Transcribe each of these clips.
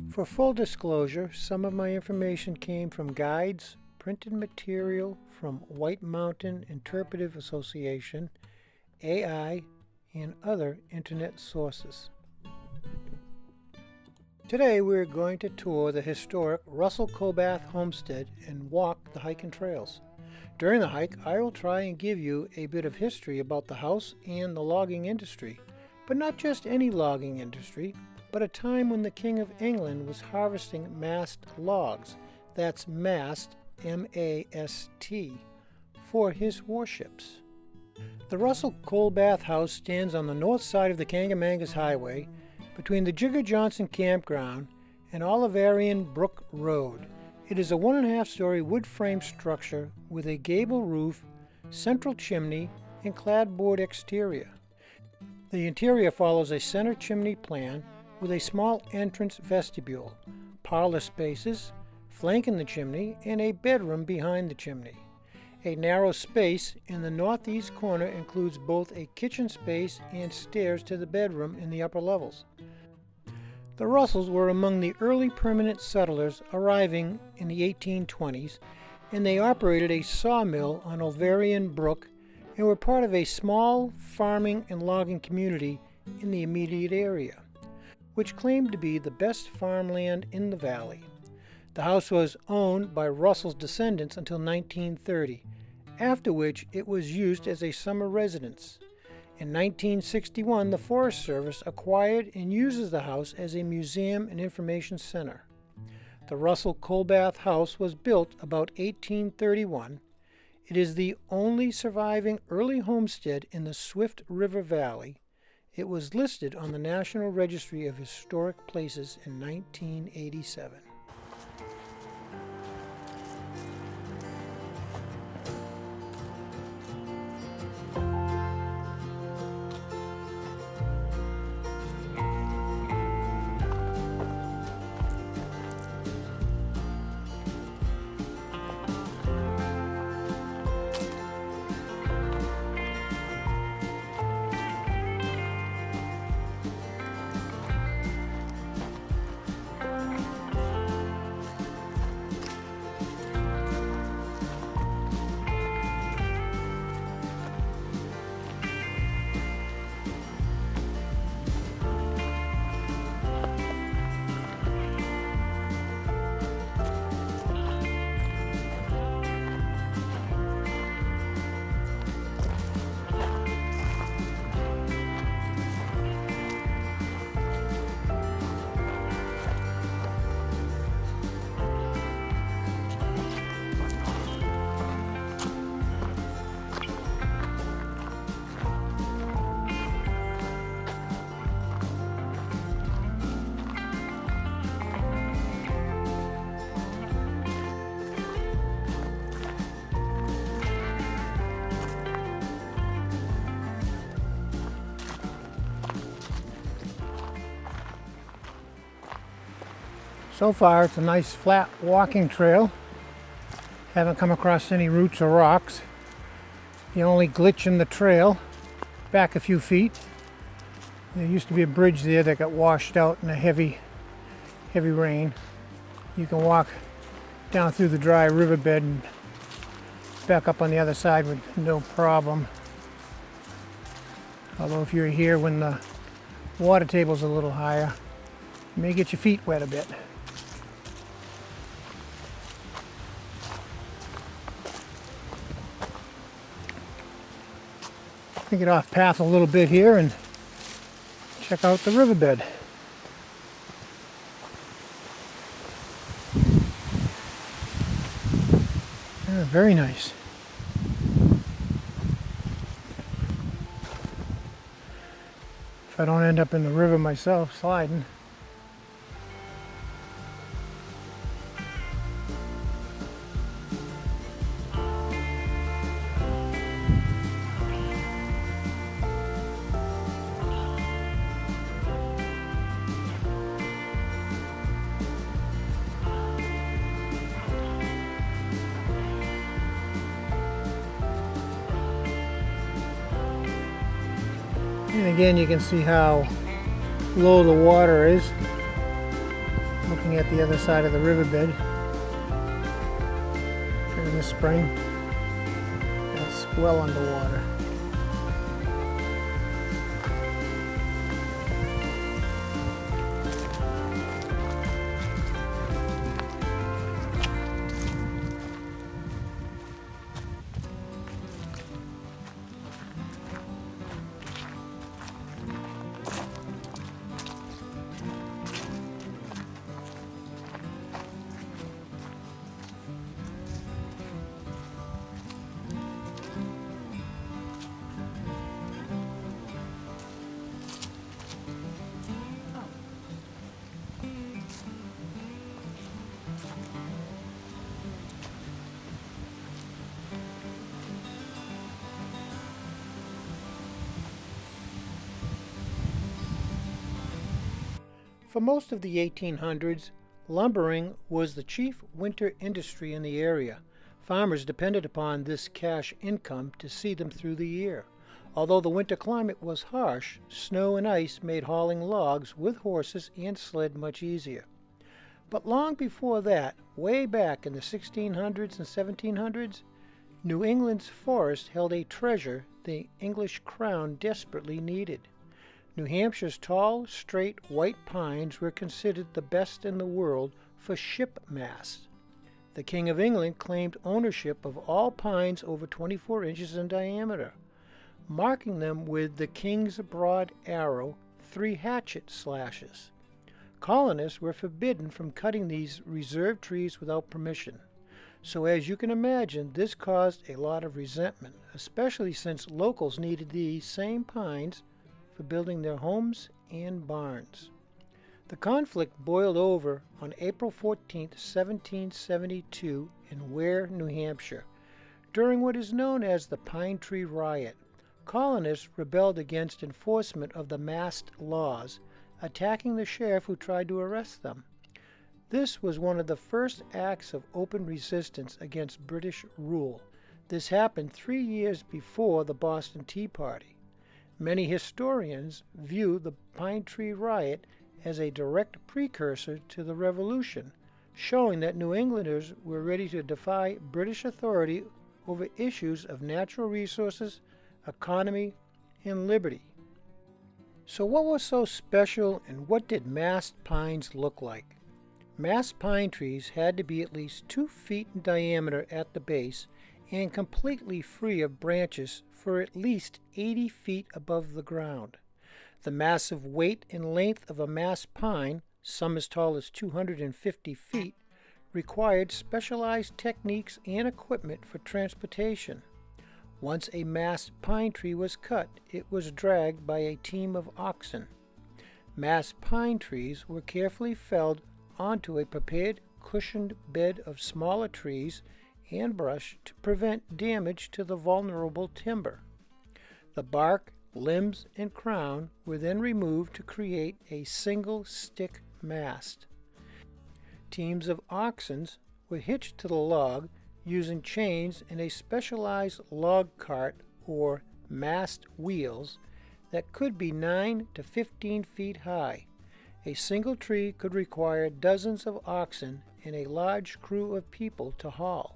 For full disclosure, some of my information came from guides, printed material from White Mountain Interpretive Association, AI, and other internet sources. Today we're going to tour the historic Russell-Colbath homestead and walk the hike and trails. During the hike, I will try and give you a bit of history about the house and the logging industry, but not just any logging industry, but a time when the King of England was harvesting mast logs, that's mast, M-A-S-T, for his warships. The Russell-Colbath House stands on the north side of the Kancamagus Highway between the Jigger Johnson Campground and Oliverian Brook Road. It is a 1.5-story wood frame structure with a gable roof, central chimney, and clapboard exterior. The interior follows a center chimney plan with a small entrance vestibule, parlor spaces flanking the chimney, and a bedroom behind the chimney. A narrow space in the northeast corner includes both a kitchen space and stairs to the bedroom in the upper levels. The Russells were among the early permanent settlers arriving in the 1820s, and they operated a sawmill on Oliverian Brook and were part of a small farming and logging community in the immediate area, which claimed to be the best farmland in the valley. The house was owned by Russell's descendants until 1930, after which it was used as a summer residence. In 1961, the Forest Service acquired and uses the house as a museum and information center. The Russell-Colbath House was built about 1831. It is the only surviving early homestead in the Swift River Valley. It was listed on the National Registry of Historic Places in 1987. So far, it's a nice flat walking trail. Haven't come across any roots or rocks. The only glitch in the trail, back a few feet, there used to be a bridge there that got washed out in a heavy rain. You can walk down through the dry riverbed and back up on the other side with no problem. Although if you're here when the water table's a little higher, you may get your feet wet a bit. Get off path a little bit here and check out the riverbed. Yeah, very nice. If I don't end up in the river myself sliding. And again, you can see how low the water is. Looking at the other side of the riverbed during the spring. It's well underwater. For most of the 1800s, lumbering was the chief winter industry in the area. Farmers depended upon this cash income to see them through the year. Although the winter climate was harsh, snow and ice made hauling logs with horses and sled much easier. But long before that, way back in the 1600s and 1700s, New England's forest held a treasure the English crown desperately needed. New Hampshire's tall, straight, white pines were considered the best in the world for ship masts. The King of England claimed ownership of all pines over 24 inches in diameter, marking them with the King's broad arrow, 3 hatchet slashes. Colonists were forbidden from cutting these reserved trees without permission. So as you can imagine, this caused a lot of resentment, especially since locals needed these same pines for building their homes and barns. The conflict boiled over on April 14, 1772 in Ware, New Hampshire. During what is known as the Pine Tree Riot, colonists rebelled against enforcement of the mast laws, attacking the sheriff who tried to arrest them. This was one of the first acts of open resistance against British rule. This happened 3 years before the Boston Tea Party. Many historians view the Pine Tree Riot as a direct precursor to the Revolution, showing that New Englanders were ready to defy British authority over issues of natural resources, economy, and liberty. So what was so special, and what did massed pines look like? Massed pine trees had to be at least 2 feet in diameter at the base and completely free of branches for at least 80 feet above the ground. The massive weight and length of a massed pine, some as tall as 250 feet, required specialized techniques and equipment for transportation. Once a massed pine tree was cut, it was dragged by a team of oxen. Massed pine trees were carefully felled onto a prepared cushioned bed of smaller trees and brush to prevent damage to the vulnerable timber. The bark, limbs, and crown were then removed to create a single stick mast. Teams of oxen were hitched to the log using chains and a specialized log cart or mast wheels that could be 9 to 15 feet high. A single tree could require dozens of oxen and a large crew of people to haul.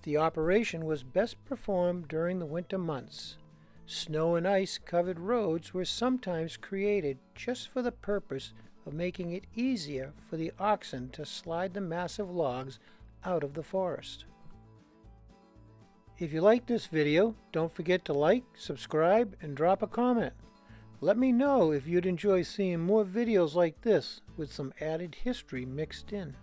The operation was best performed during the winter months. Snow and ice covered roads were sometimes created just for the purpose of making it easier for the oxen to slide the massive logs out of the forest. If you liked this video, don't forget to like, subscribe, and drop a comment. Let me know if you'd enjoy seeing more videos like this with some added history mixed in.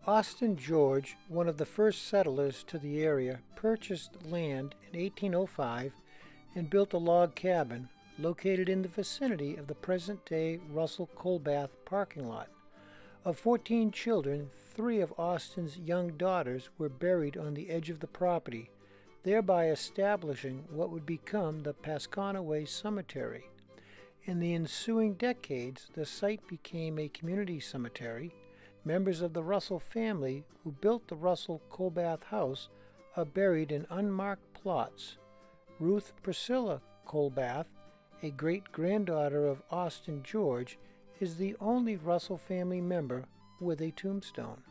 Austin George, one of the first settlers to the area, purchased land in 1805 and built a log cabin located in the vicinity of the present-day Russell-Colbath parking lot. Of 14 children, 3 of Austin's young daughters were buried on the edge of the property, thereby establishing what would become the Pasconaway Cemetery. In the ensuing decades, the site became a community cemetery. Members of the Russell family who built the Russell-Colbath House are buried in unmarked plots. Ruth Priscilla Colbath, a great-granddaughter of Austin George, is the only Russell family member with a tombstone.